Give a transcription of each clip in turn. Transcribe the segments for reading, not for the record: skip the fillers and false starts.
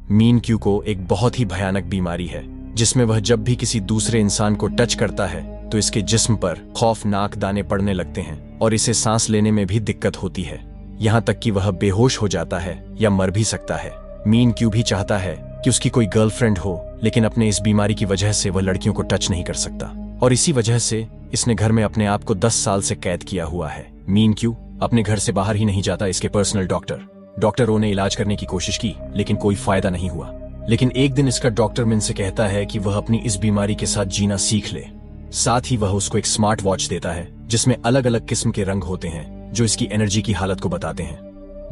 Mean Q को एक बहुत ही भयानक बीमारी है जिसमें वह जब भी किसी दूसरे इंसान को टच करता है तो इसके जिस्म पर खौफनाक दाने पड़ने लगते हैं और इसे सांस लेने में भी दिक्कत होती है, यहाँ तक कि वह बेहोश हो जाता है या मर भी सकता है। मीन क्यू भी चाहता है कि उसकी कोई गर्लफ्रेंड हो, लेकिन अपने इस बीमारी की वजह से वह लड़कियों को टच नहीं कर सकता और इसी वजह से इसने घर में अपने आप को 10 साल से कैद किया हुआ है। मीन क्यू अपने घर से बाहर ही नहीं जाता। इसके पर्सनल डॉक्टरों ने इलाज करने की कोशिश की लेकिन कोई फायदा नहीं हुआ। लेकिन एक दिन इसका डॉक्टर मिन से कहता है कि वह अपनी इस बीमारी के साथ जीना सीख ले। साथ ही वह उसको एक स्मार्ट वॉच देता है जिसमें अलग अलग किस्म के रंग होते हैं जो इसकी एनर्जी की हालत को बताते हैं।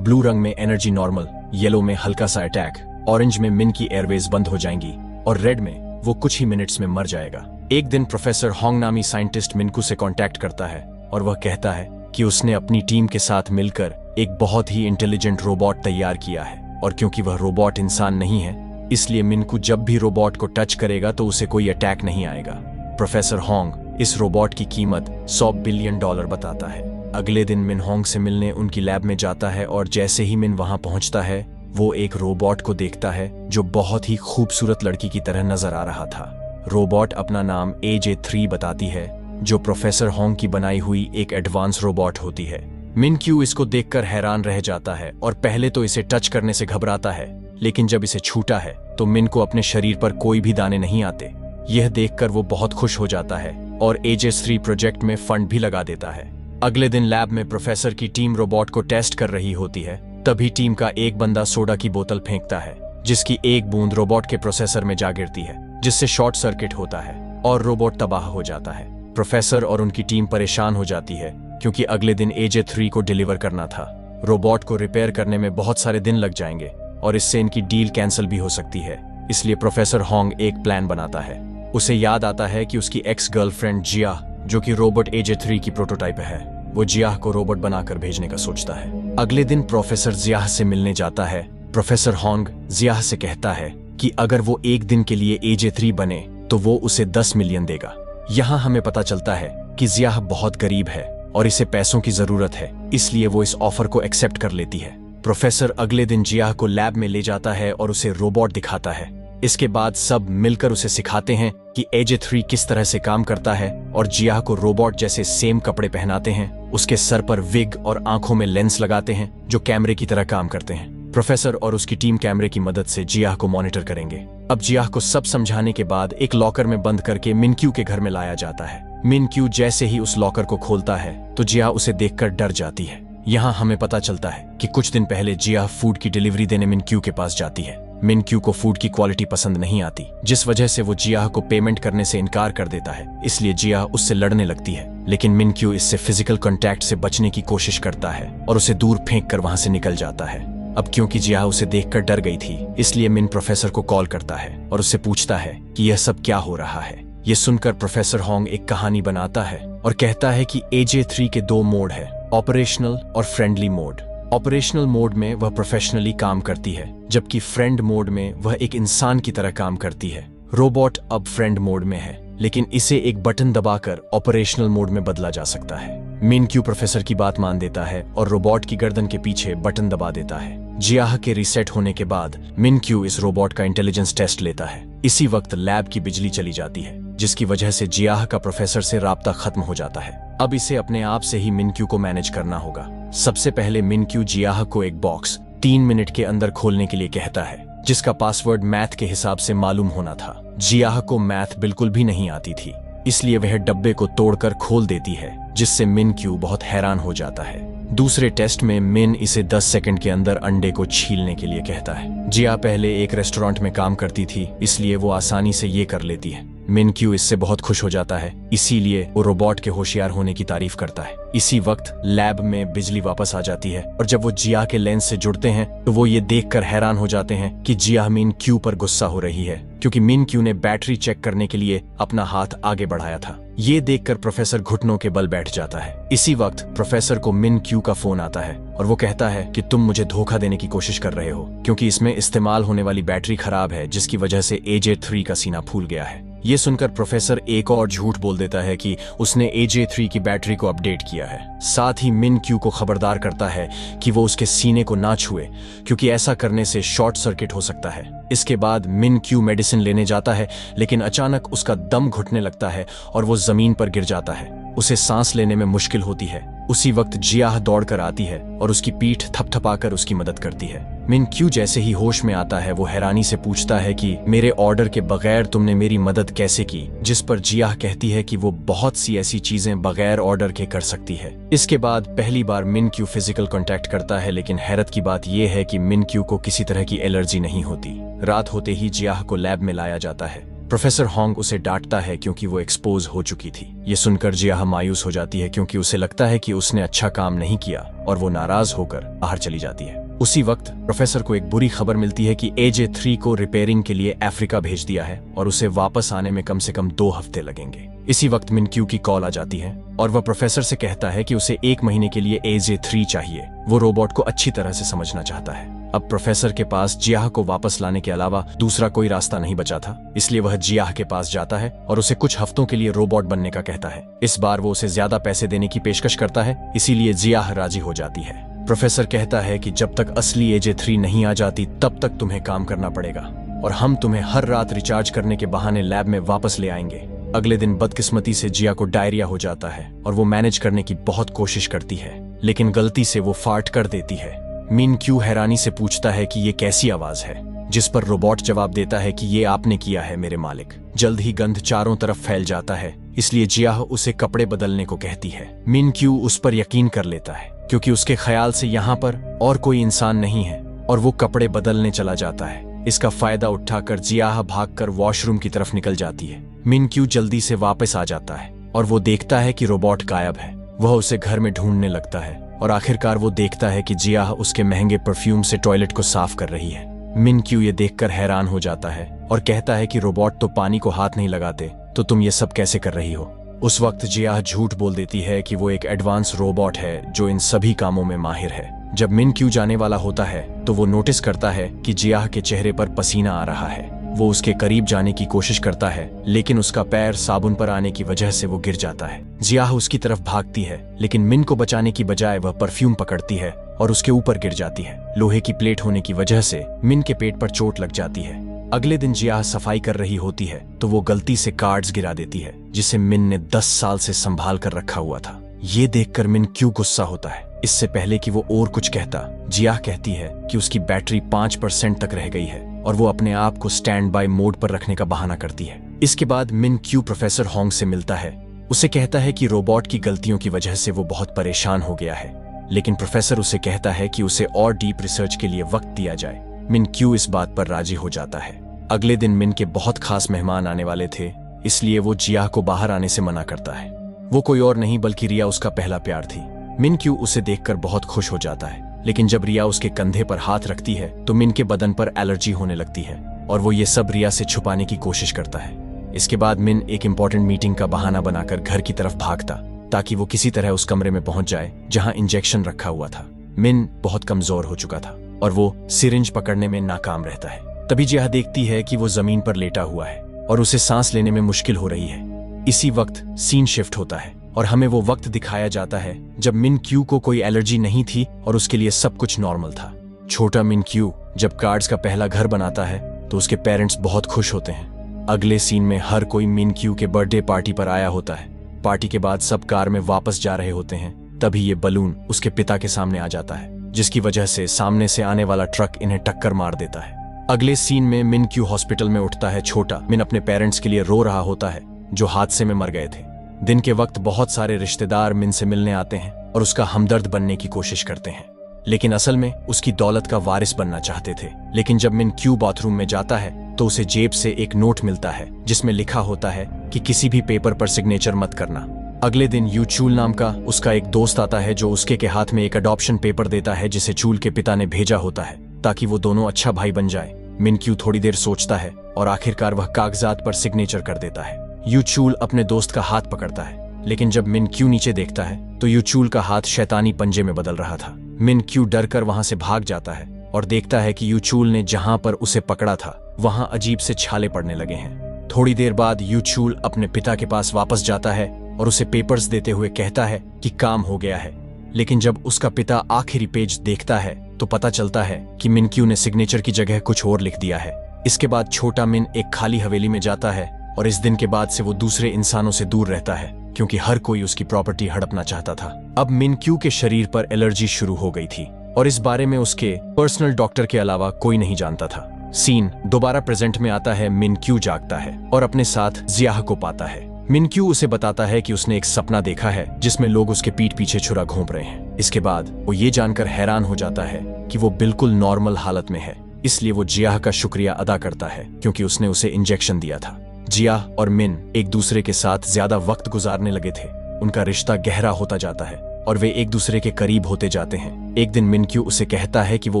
ब्लू रंग में एनर्जी नॉर्मल, येलो में हल्का सा अटैक, ऑरेंज में मिन की एयरवेज बंद हो जाएंगी और रेड में वो कुछ ही मिनट्स में मर जाएगा। एक दिन प्रोफेसर होंग नामी साइंटिस्ट मिनकू से कांटेक्ट करता है और वह कहता है कि उसने अपनी टीम के साथ मिलकर एक बहुत ही इंटेलिजेंट रोबोट तैयार किया है और क्योंकि वह रोबोट इंसान नहीं है इसलिए मिनकू जब भी रोबोट को टच करेगा तो उसे कोई अटैक नहीं आएगा। प्रोफेसर होंग इस रोबोट की कीमत $100 बिलियन बताता है। अगले दिन मिन होंग से मिलने उनकी लैब में जाता है और जैसे ही मिन वहां पहुंचता है वो एक रोबोट को देखता है जो बहुत ही खूबसूरत लड़की की तरह नजर आ रहा था। रोबोट अपना नाम AJ3 बताती है जो प्रोफेसर होंग की बनाई हुई एक एडवांस रोबोट होती है। मिन क्यू इसको देखकर हैरान रह जाता है और पहले तो इसे टच करने से घबराता है, लेकिन जब इसे छूटा है तो मिन को अपने शरीर पर कोई भी दाने नहीं आते। यह देखकर वो बहुत खुश हो जाता है और AJ3 प्रोजेक्ट में फंड भी लगा देता है। अगले दिन लैब में प्रोफेसर की टीम रोबोट को टेस्ट कर रही होती है, तभी टीम का एक बंदा सोडा की बोतल फेंकता है जिसकी एक बूंद रोबोट के प्रोसेसर में जा गिरती है जिससे शॉर्ट सर्किट होता है और रोबोट तबाह हो जाता है। प्रोफेसर और उनकी टीम परेशान हो जाती है क्योंकि अगले दिन AJ3 को डिलीवर करना था। रोबोट को रिपेयर करने में बहुत सारे दिन लग जाएंगे और इससे इनकी डील कैंसिल भी हो सकती है, इसलिए प्रोफेसर होंग एक प्लान बनाता है। उसे याद आता है कि उसकी एक्स गर्लफ्रेंड जिया जो कि रोबोट AJ3 की प्रोटोटाइप है, वो जिया को रोबोट बनाकर भेजने का सोचता है। अगले दिन प्रोफेसर जिया से मिलने जाता है। प्रोफेसर होंग जिया से कहता है कि अगर वो एक दिन के लिए AJ3 बने तो वो उसे 10 मिलियन देगा। यहाँ हमें पता चलता है कि जिया बहुत गरीब है और इसे पैसों की जरूरत है, इसलिए वो इस ऑफर को एक्सेप्ट कर लेती है। प्रोफेसर अगले दिन जिया को लैब में ले जाता है और उसे रोबोट दिखाता है। इसके बाद सब मिलकर उसे सिखाते हैं कि AJ3 किस तरह से काम करता है और जिया को रोबोट जैसे सेम कपड़े पहनाते हैं, उसके सर पर विग और आंखों में लेंस लगाते हैं जो कैमरे की तरह काम करते हैं। प्रोफेसर और उसकी टीम कैमरे की मदद से जिया को मॉनिटर करेंगे। अब जिया को सब समझाने के बाद एक लॉकर में बंद करके मिन क्यू के घर में लाया जाता है। मिन क्यू जैसे ही उस लॉकर को खोलता है तो जिया उसे देखकर डर जाती है। यहाँ हमें पता चलता है कि कुछ दिन पहले जिया फूड की डिलीवरी देने मिन क्यू के पास जाती है। मिन क्यू को फूड की क्वालिटी पसंद नहीं आती, जिस वजह से वो जिया को पेमेंट करने से इनकार कर देता है, इसलिए जिया उससे लड़ने लगती है। लेकिन मिन क्यू इससे फिजिकल कांटेक्ट से बचने की कोशिश करता है और उसे दूर फेंक कर वहां से निकल जाता है। अब क्योंकि जिया उसे देखकर डर गई थी, इसलिए मिन प्रोफेसर को कॉल करता है और उससे पूछता है कि यह सब क्या हो रहा है। ये सुनकर प्रोफेसर होंग एक कहानी बनाता है और कहता है कि AJ3 के 2 मोड है, ऑपरेशनल और फ्रेंडली मोड। ऑपरेशनल मोड में वह प्रोफेशनली काम करती है, जबकि फ्रेंड मोड में वह एक इंसान की तरह काम करती है। रोबोट अब फ्रेंड मोड में है, लेकिन इसे एक बटन दबाकर ऑपरेशनल मोड में बदला जा सकता है। मिन क्यू प्रोफेसर की बात मान देता है और रोबोट की गर्दन के पीछे बटन दबा देता है। जिया के रीसेट होने के बाद मिन क्यू इस रोबोट का इंटेलिजेंस टेस्ट लेता है। इसी वक्त लैब की बिजली चली जाती है, जिसकी वजह से जिया का प्रोफेसर से राब्ता खत्म हो जाता है। अब इसे अपने आप से ही मिन क्यू को मैनेज करना होगा। सबसे पहले मिन क्यू जिया को एक बॉक्स 3 मिनट के अंदर खोलने के लिए कहता है, जिसका पासवर्ड मैथ के हिसाब से मालूम होना था। जिया को मैथ बिल्कुल भी नहीं आती थी, इसलिए वह डब्बे को तोड़कर खोल देती है, जिससे मिन क्यू बहुत हैरान हो जाता है। दूसरे टेस्ट में मिन इसे 10 सेकंड के अंदर अंडे को छीलने के लिए कहता है। जिया पहले एक रेस्टोरेंट में काम करती थी, इसलिए वो आसानी से ये कर लेती है। मिन क्यू इससे बहुत खुश हो जाता है, इसीलिए वो रोबोट के होशियार होने की तारीफ करता है। इसी वक्त लैब में बिजली वापस आ जाती है और जब वो जिया के लेंस से जुड़ते हैं तो वो ये देखकर हैरान हो जाते हैं कि जिया मिन क्यू पर गुस्सा हो रही है, क्योंकि मिन क्यू ने बैटरी चेक करने के लिए अपना हाथ आगे बढ़ाया था। ये देखकर प्रोफेसर घुटनों के बल बैठ जाता है। इसी वक्त प्रोफेसर को मिन क्यू का फोन आता है और वो कहता है कि तुम मुझे धोखा देने की कोशिश कर रहे हो, क्योंकि इसमें इस्तेमाल होने वाली बैटरी खराब है, जिसकी वजह से AJ3 का सीना फूल गया है। ये सुनकर प्रोफेसर एक और झूठ बोल देता है कि उसने AJ3 की बैटरी को अपडेट किया है। साथ ही मिन क्यू को खबरदार करता है कि वो उसके सीने को ना छुए, क्योंकि ऐसा करने से शॉर्ट सर्किट हो सकता है। इसके बाद मिन क्यू मेडिसिन लेने जाता है, लेकिन अचानक उसका दम घुटने लगता है और वो जमीन पर गिर जाता है। उसे सांस लेने में मुश्किल होती है। उसी वक्त जियाह दौड़कर आती है और उसकी पीठ थपथपाकर उसकी मदद करती है। मिन क्यू जैसे ही होश में आता है, वो हैरानी से पूछता है कि मेरे ऑर्डर के बगैर तुमने मेरी मदद कैसे की, जिस पर जियाह कहती है कि वो बहुत सी ऐसी चीजें बगैर ऑर्डर के कर सकती है। इसके बाद पहली बार मिन क्यू फिजिकल कांटेक्ट करता है, लेकिन हैरत की बात यह है कि मिन क्यू को किसी तरह की एलर्जी नहीं होती। रात होते ही जियाह को लैब में लाया जाता है। प्रोफेसर होंग उसे डांटता है क्योंकि वो एक्सपोज हो चुकी थी। ये सुनकर जियाह मायूस हो जाती है, क्योंकि उसे लगता है कि उसने अच्छा काम नहीं किया, और वो नाराज होकर बाहर चली जाती है। उसी वक्त प्रोफेसर को एक बुरी खबर मिलती है कि AJ3 को रिपेयरिंग के लिए अफ्रीका भेज दिया है और उसे वापस आने में कम से कम 2 हफ्ते लगेंगे। इसी वक्त मिन क्यू की कॉल आ जाती है और वह प्रोफेसर से कहता है कि उसे 1 महीने के लिए AJ3 चाहिए। वो रोबोट को अच्छी तरह से समझना चाहता है। अब प्रोफेसर के पास जियाह को वापस लाने के अलावा दूसरा कोई रास्ता नहीं बचा था, इसलिए वह जियाह के पास जाता है और उसे कुछ हफ्तों के लिए रोबोट बनने का कहता है। इस बार वो उसे ज्यादा पैसे देने की पेशकश करता है, इसीलिए जियाह राजी हो जाती है। प्रोफेसर कहता है कि जब तक असली AJ3 नहीं आ जाती तब तक तुम्हें काम करना पड़ेगा, और हम तुम्हें हर रात रिचार्ज करने के बहाने लैब में वापस ले आएंगे। अगले दिन बदकिस्मती से जिया को डायरिया हो जाता है और वो मैनेज करने की बहुत कोशिश करती है, लेकिन गलती से वो फार्ट कर देती है। मिन क्यू हैरानी से पूछता है कि ये कैसी आवाज है, जिस पर रोबोट जवाब देता है कि ये आपने किया है मेरे मालिक। जल्द ही गंध चारों तरफ फैल जाता है, इसलिए जियाह उसे कपड़े बदलने को कहती है। मिन क्यू उस पर यकीन कर लेता है, क्योंकि उसके ख्याल से यहाँ पर और कोई इंसान नहीं है, और वो कपड़े बदलने चला जाता है। इसका फायदा उठाकर जियाह भागकर वॉशरूम की तरफ निकल जाती है। मिन क्यू जल्दी से वापस आ जाता है और वो देखता है कि रोबोट गायब है। वह उसे घर में ढूंढने लगता है और आखिरकार वो देखता है कि जियाह उसके महंगे परफ्यूम से टॉयलेट को साफ कर रही है। मिन क्यू ये देखकर हैरान हो जाता है और कहता है कि रोबोट तो पानी को हाथ नहीं लगाते, तो तुम ये सब कैसे कर रही हो। उस वक्त जियाह झूठ बोल देती है कि वो एक एडवांस रोबोट है जो इन सभी कामों में माहिर है। जब मिन क्यू जाने वाला होता है तो वो नोटिस करता है कि जियाह के चेहरे पर पसीना आ रहा है। वो उसके करीब जाने की कोशिश करता है, लेकिन उसका पैर साबुन पर आने की वजह से वो गिर जाता है। जियाह उसकी तरफ भागती है, लेकिन मिन को बचाने की बजाय वह परफ्यूम पकड़ती है और उसके ऊपर गिर जाती है। लोहे की प्लेट होने की वजह से मिन के पेट पर चोट लग जाती है। अगले दिन जियाह सफाई कर रही होती है तो वो गलती से कार्ड्स गिरा देती है, जिसे मिन ने 10 साल से संभाल कर रखा हुआ था। ये देखकर मिन क्यू गुस्सा होता है। इससे पहले कि वो और कुछ कहता, जियाह कहती है कि उसकी बैटरी 5% तक रह गई है और वो अपने आप को स्टैंड बाय मोड पर रखने का बहाना करती है। इसके बाद मिन क्यू प्रोफेसर होंग से मिलता है। उसे कहता है कि रोबोट की गलतियों की वजह से वो बहुत परेशान हो गया है, लेकिन प्रोफेसर उसे कहता है कि उसे और डीप रिसर्च के लिए वक्त दिया जाए। मिन क्यू इस बात पर राजी हो जाता है। अगले दिन मिन के बहुत खास मेहमान आने वाले थे, इसलिए वो जियाह को बाहर आने से मना करता है। वो कोई और नहीं बल्कि रिया उसका पहला प्यार थी। मिन क्यू उसे देखकर बहुत खुश हो जाता है, लेकिन जब रिया उसके कंधे पर हाथ रखती है तो मिन के बदन पर एलर्जी होने लगती है और वो ये सब रिया से छुपाने की कोशिश करता है। इसके बाद मिन एक इम्पोर्टेंट मीटिंग का बहाना बनाकर घर की तरफ भागता, ताकि वो किसी तरह उस कमरे में पहुंच जाए जहां इंजेक्शन रखा हुआ था। मिन बहुत कमजोर हो चुका था और वो सिरिंज पकड़ने में नाकाम रहता है। तभी जियाह देखती है कि वो जमीन पर लेटा हुआ है और उसे सांस लेने में मुश्किल हो रही है। इसी वक्त सीन शिफ्ट होता है और हमें वो वक्त दिखाया जाता है जब मिन क्यू को कोई एलर्जी नहीं थी और उसके लिए सब कुछ नॉर्मल था। छोटा मिन क्यू जब कार्ड्स का पहला घर बनाता है तो उसके पेरेंट्स बहुत खुश होते हैं। अगले सीन में हर कोई मिन क्यू के बर्थडे पार्टी पर आया होता है। पार्टी के बाद सब कार में वापस जा रहे होते हैं, तभी ये बलून उसके पिता के सामने आ जाता है, जिसकी वजह से सामने से आने वाला ट्रक इन्हें टक्कर मार देता है। अगले सीन में मिन क्यू हॉस्पिटल में उठता है। छोटा मिन अपने पेरेंट्स के लिए रो रहा होता है जो हादसे में मर गए थे। दिन के वक्त बहुत सारे रिश्तेदार मिन से मिलने आते हैं और उसका हमदर्द बनने की कोशिश करते हैं, लेकिन असल में उसकी दौलत का वारिस बनना चाहते थे। लेकिन जब मिन क्यू बाथरूम में जाता है तो उसे जेब से एक नोट मिलता है जिसमें लिखा होता है कि किसी भी पेपर पर सिग्नेचर मत करना। अगले दिन यू चूल नाम का उसका एक दोस्त आता है जो उसके के हाथ में एक अडॉप्शन पेपर देता है जिसे चूल के पिता ने भेजा होता है ताकि वो दोनों अच्छा भाई बन जाए। मिन क्यू थोड़ी देर सोचता है और आखिरकार वह कागजात पर सिग्नेचर कर देता है। यू चूल अपने दोस्त का हाथ पकड़ता है, लेकिन जब मिन क्यू नीचे देखता है तो यू चूल का हाथ शैतानी पंजे में बदल रहा था। मिन क्यू डर कर वहां से भाग जाता है और देखता है कि यू चूल ने जहां पर उसे पकड़ा था वहां अजीब से छाले पड़ने लगे हैं। थोड़ी देर बाद यूचूल अपने पिता के पास वापस जाता है और उसे पेपर्स देते हुए कहता है कि काम हो गया है। लेकिन जब उसका पिता आखिरी पेज देखता है तो पता चलता है कि मिनक्यू ने सिग्नेचर की जगह कुछ और लिख दिया है। इसके बाद छोटा मिन एक खाली हवेली में जाता है और इस दिन के बाद से वो दूसरे इंसानों से दूर रहता है क्योंकि हर कोई उसकी प्रॉपर्टी हड़पना चाहता था। अब मिनक्यू के शरीर पर एलर्जी शुरू हो गई थी और इस बारे में उसके पर्सनल डॉक्टर के अलावा कोई नहीं जानता था। सीन दोबारा प्रेजेंट में आता है। मिनक्यू जागता है और अपने साथ जियाह को पाता है। मिनक्यू उसे बताता है कि उसने एक सपना देखा है जिसमें लोग उसके पीठ पीछे छुरा घूम रहे हैं। इसके बाद वो ये जानकर हैरान हो जाता है कि वो बिल्कुल नॉर्मल हालत में है। इसलिए वो जियाह का शुक्रिया अदा करता है क्योंकि उसने उसे इंजेक्शन दिया था। जियाह और मिन एक दूसरे के साथ ज्यादा वक्त गुजारने लगे थे। उनका रिश्ता गहरा होता जाता है और वे एक दूसरे के करीब होते जाते हैं। एक दिन मिनक्यू उसे कहता है कि वो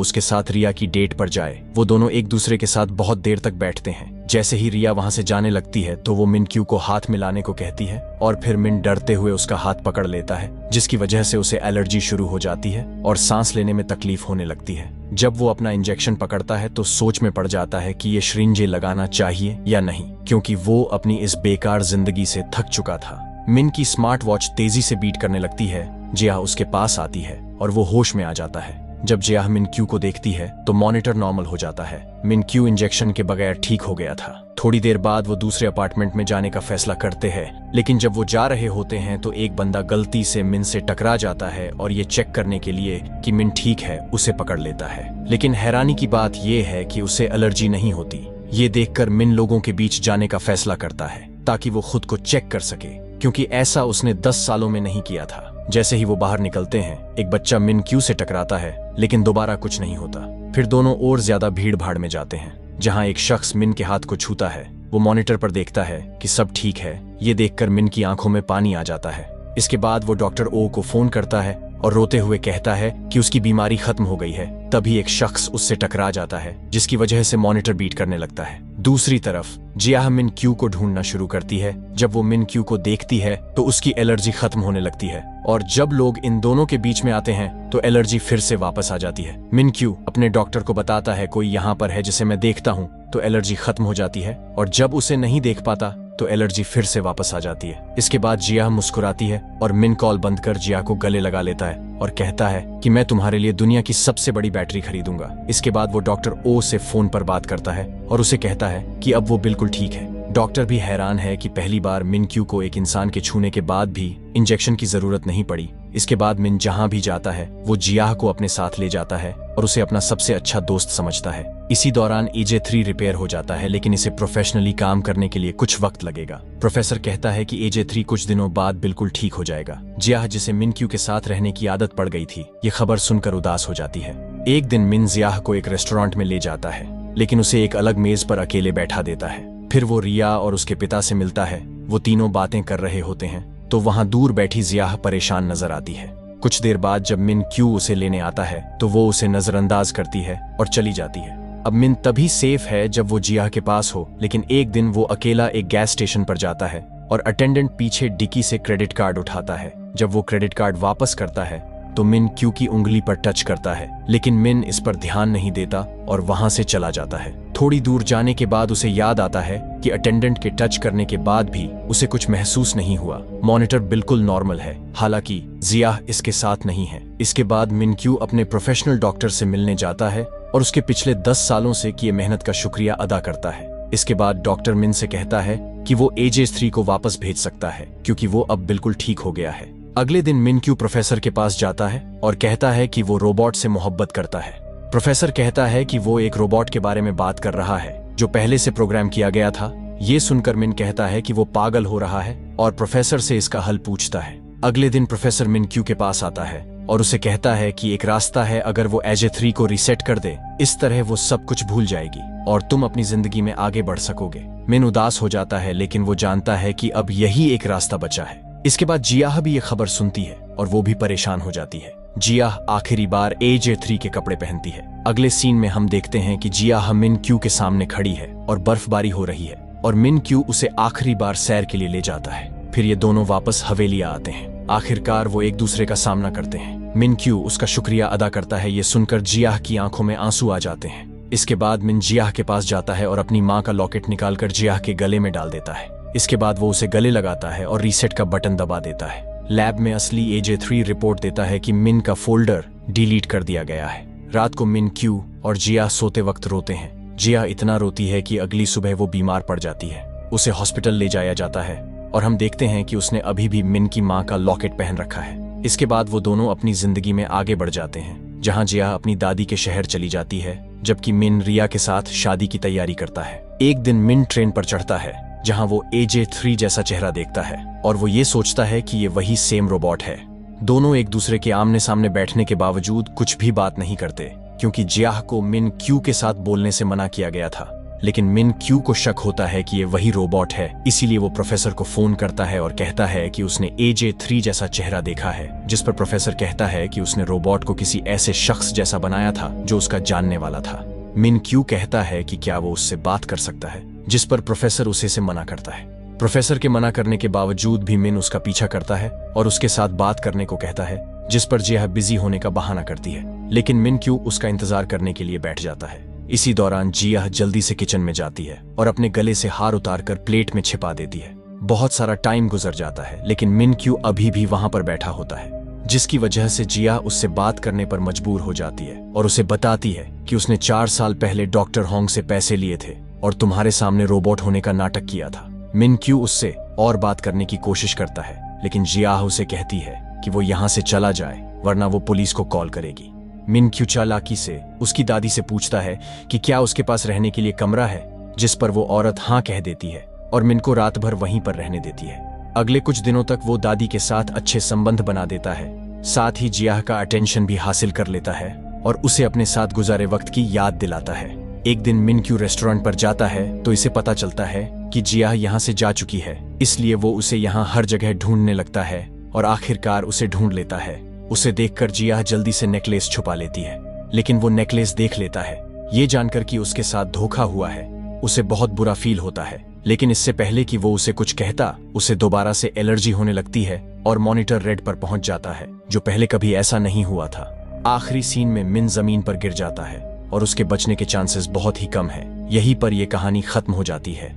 उसके साथ रिया की डेट पर जाए। वो दोनों एक दूसरे के साथ बहुत देर तक बैठते हैं। जैसे ही रिया वहां से जाने लगती है तो वो मिनक्यू को हाथ मिलाने को कहती है और फिर मिन डरते हुए उसका हाथ पकड़ लेता है, जिसकी वजह से उसे एलर्जी शुरू हो जाती है और सांस लेने में तकलीफ होने लगती है। जब वो अपना इंजेक्शन पकड़ता है तो सोच में पड़ जाता है कि ये श्रिंजे लगाना चाहिए या नहीं, क्योंकि वो अपनी इस बेकार जिंदगी से थक चुका था। मिन की स्मार्ट वॉच तेजी से बीट करने लगती है। जियाह उसके पास आती है और वो होश में आ जाता है। जब जियाह मिनक्यू को देखती है तो मॉनिटर नॉर्मल हो जाता है। मिनक्यू इंजेक्शन के बगैर ठीक हो गया था। थोड़ी देर बाद वो दूसरे अपार्टमेंट में जाने का फैसला करते हैं, लेकिन जब वो जा रहे होते हैं तो एक बंदा गलती से मिन से टकरा जाता है और ये चेक करने के लिए कि मिन ठीक है उसे पकड़ लेता है। लेकिन हैरानी की बात ये है कि उसे एलर्जी नहीं होती। ये देखकर मिन लोगों के बीच जाने का फैसला करता है ताकि वो खुद को चेक कर सके, क्योंकि ऐसा उसने 10 सालों में नहीं किया था। जैसे ही वो बाहर निकलते हैं एक बच्चा मिनक्यू से टकराता है, लेकिन दोबारा कुछ नहीं होता। फिर दोनों और ज्यादा भीड़ भाड़ में जाते हैं, जहां एक शख्स मिन के हाथ को छूता है। वो मॉनिटर पर देखता है कि सब ठीक है। ये देखकर मिन की आंखों में पानी आ जाता है। इसके बाद वो डॉक्टर ओ को फोन करता है और रोते हुए कहता है कि उसकी बीमारी खत्म हो गई है। तभी एक शख्स उससे टकरा जाता है, जिसकी वजह से मॉनिटर बीट करने लगता है। दूसरी तरफ जियाह मिनक्यू को ढूंढना शुरू करती है। जब वो मिनक्यू को देखती है तो उसकी एलर्जी खत्म होने लगती है और जब लोग इन दोनों के बीच में आते हैं तो एलर्जी फिर से वापस आ जाती है। मिनक्यू अपने डॉक्टर को बताता है कोई यहाँ पर है जिसे मैं देखता हूँ, तो एलर्जी खत्म हो जाती है और जब उसे नहीं देख पाता तो एलर्जी फिर से वापस आ जाती है। इसके बाद जियाह मुस्कुराती है और मिन कॉल बंद कर जियाह को गले लगा लेता है और कहता है कि मैं तुम्हारे लिए दुनिया की सबसे बड़ी बैटरी खरीदूंगा। इसके बाद वो डॉक्टर ओ से फोन पर बात करता है और उसे कहता है कि अब वो बिल्कुल ठीक है। डॉक्टर भी हैरान है कि पहली बार मिनक्यू को एक इंसान के छूने के बाद भी इंजेक्शन की जरूरत नहीं पड़ी। इसके बाद मिन जहां भी जाता है वो जियाह को अपने साथ ले जाता है और उसे अपना सबसे अच्छा दोस्त समझता है। इसी दौरान AJ3 रिपेयर हो जाता है, लेकिन इसे प्रोफेशनली काम करने के लिए कुछ वक्त लगेगा। प्रोफेसर कहता है कि AJ3 कुछ दिनों बाद बिल्कुल ठीक हो जाएगा। जियाह, जिसे मिनक्यू के साथ रहने की आदत पड़ गई थी, ये खबर सुनकर उदास हो जाती है। एक दिन मिन जियाह को एक रेस्टोरेंट में ले जाता है, लेकिन उसे एक अलग मेज पर अकेले बैठा देता है। फिर वो रिया और उसके पिता से मिलता है। वो तीनों बातें कर रहे होते हैं तो वहां दूर बैठी जियाह परेशान नजर आती है। कुछ देर बाद जब मिनक्यू उसे लेने आता है तो वो उसे नजरअंदाज करती है और चली जाती है। अब मिन तभी सेफ है जब वो जियाह के पास हो, लेकिन एक दिन वो अकेला एक गैस स्टेशन पर जाता है और अटेंडेंट पीछे डिक्की से क्रेडिट कार्ड उठाता है। जब वो क्रेडिट कार्ड वापस करता है तो मिनक्यू की उंगली पर टच करता है, लेकिन मिन इस पर ध्यान नहीं देता और वहां से चला जाता है। थोड़ी दूर जाने के बाद उसे याद आता है कि अटेंडेंट के टच करने के बाद भी उसे कुछ महसूस नहीं हुआ। मॉनिटर बिल्कुल नॉर्मल है, हालांकि जियाह इसके साथ नहीं है। इसके बाद मिनक्यू अपने प्रोफेशनल डॉक्टर से मिलने जाता है और उसके पिछले 10 सालों से किए मेहनत का शुक्रिया अदा करता है। इसके बाद डॉक्टर मिन से कहता है कि वो AJ3 को वापस भेज सकता है क्योंकि वो अब बिल्कुल ठीक हो गया है। अगले दिन मिनक्यू प्रोफेसर के पास जाता है और कहता है कि वो रोबोट से मोहब्बत करता है। प्रोफेसर कहता है कि वो एक रोबोट के बारे में बात कर रहा है जो पहले से प्रोग्राम किया गया था। ये सुनकर मिन कहता है कि वो पागल हो रहा है और प्रोफेसर से इसका हल पूछता है। अगले दिन प्रोफेसर मिनक्यू के पास आता है और उसे कहता है कि एक रास्ता है, अगर वो AJ3 को रीसेट कर दे, इस तरह वो सब कुछ भूल जाएगी और तुम अपनी जिंदगी में आगे बढ़ सकोगे। मिन उदास हो जाता है, लेकिन वो जानता है कि अब यही एक रास्ता बचा है। इसके बाद जियाह भी ये खबर सुनती है और वो भी परेशान हो जाती है। जियाह आखिरी बार AJ3 के कपड़े पहनती है। अगले सीन में हम देखते हैं कि जियाह मिनक्यू के सामने खड़ी है और बर्फबारी हो रही है और मिनक्यू उसे आखिरी बार सैर के लिए ले जाता है। फिर ये दोनों वापस हवेली आते हैं। आखिरकार वो एक दूसरे का सामना करते हैं। मिनक्यू उसका शुक्रिया अदा करता है। ये सुनकर जियाह की आंखों में आंसू आ जाते हैं। इसके बाद मिन जियाह के पास जाता है और अपनी माँ का लॉकेट निकालकर जियाह के गले में डाल देता है। इसके बाद वो उसे गले लगाता है और रीसेट का बटन दबा देता है। लैब में असली AJ3 रिपोर्ट देता है कि मिन का फोल्डर डिलीट कर दिया गया है। रात को मिन, क्यू और जियाह सोते वक्त रोते हैं। जियाह इतना रोती है कि अगली सुबह वो बीमार पड़ जाती है। उसे हॉस्पिटल ले जाया जाता है और हम देखते हैं कि उसने अभी भी मिन की माँ का लॉकेट पहन रखा है। इसके बाद वो दोनों अपनी जिंदगी में आगे बढ़ जाते हैं, जहाँ जियाह अपनी दादी के शहर चली जाती है, जबकि मिन रिया के साथ शादी की तैयारी करता है। एक दिन मिन ट्रेन पर चढ़ता है, जहाँ वो AJ3 जैसा चेहरा देखता है और वो ये सोचता है कि ये वही सेम रोबोट है। दोनों एक दूसरे के आमने सामने बैठने के बावजूद कुछ भी बात नहीं करते, क्योंकि जियाह को मिन क्यू के साथ बोलने से मना किया गया था। लेकिन मिन क्यू को शक होता है कि ये वही रोबोट है, इसीलिए वो प्रोफेसर को फोन करता है और कहता है कि उसने AJ3 जैसा चेहरा देखा है, जिस पर प्रोफेसर कहता है कि उसने रोबोट को किसी ऐसे शख्स जैसा बनाया था जो उसका जानने वाला था। मिन क्यू कहता है कि क्या वो उससे बात कर सकता है, जिस पर प्रोफेसर उसे से मना करता है। प्रोफेसर के मना करने के बावजूद भी मिन उसका पीछा करता है और उसके साथ बात करने को कहता है, जिस पर जियाह बिजी होने का बहाना करती है। लेकिन मिन क्यू उसका इंतजार करने के लिए बैठ जाता है। इसी दौरान जियाह जल्दी से किचन में जाती है और अपने गले से हार उतारकर प्लेट में छिपा देती है। बहुत सारा टाइम गुजर जाता है, लेकिन मिन क्यू अभी भी वहां पर बैठा होता है, जिसकी वजह से जियाह उससे बात करने पर मजबूर हो जाती है और उसे बताती है कि उसने 4 साल पहले डॉक्टर होंग से पैसे लिए थे और तुम्हारे सामने रोबोट होने का नाटक किया था। मिन क्यू उससे और बात करने की कोशिश करता है, लेकिन जियाह उसे कहती है कि वो यहाँ से चला जाए, वरना वो पुलिस को कॉल करेगी। मिन क्यू चालाकी से उसकी दादी से पूछता है कि क्या उसके पास रहने के लिए कमरा है, जिस पर वो औरत हाँ कह देती है और मिन को रात भर वहीं पर रहने देती है। अगले कुछ दिनों तक वो दादी के साथ अच्छे संबंध बना देता है, साथ ही जियाह का अटेंशन भी हासिल कर लेता है और उसे अपने साथ गुजारे वक्त की याद दिलाता है। एक दिन मिन क्यू रेस्टोरेंट पर जाता है तो इसे पता चलता है कि जियाह यहाँ से जा चुकी है, इसलिए वो उसे यहाँ हर जगह ढूंढने लगता है और आखिरकार उसे ढूंढ लेता है। उसे देखकर जियाह जल्दी से नेकलेस छुपा लेती है, लेकिन वो नेकलेस देख लेता है। ये जानकर कि उसके साथ धोखा हुआ है, उसे बहुत बुरा फील होता है। लेकिन इससे पहले कि वो उसे कुछ कहता, उसे दोबारा से एलर्जी होने लगती है और मॉनिटर रेड पर पहुंच जाता है, जो पहले कभी ऐसा नहीं हुआ था। आखिरी सीन में मिन जमीन पर गिर जाता है और उसके बचने के चांसेस बहुत ही कम है। यहीं पर यह कहानी खत्म हो जाती है।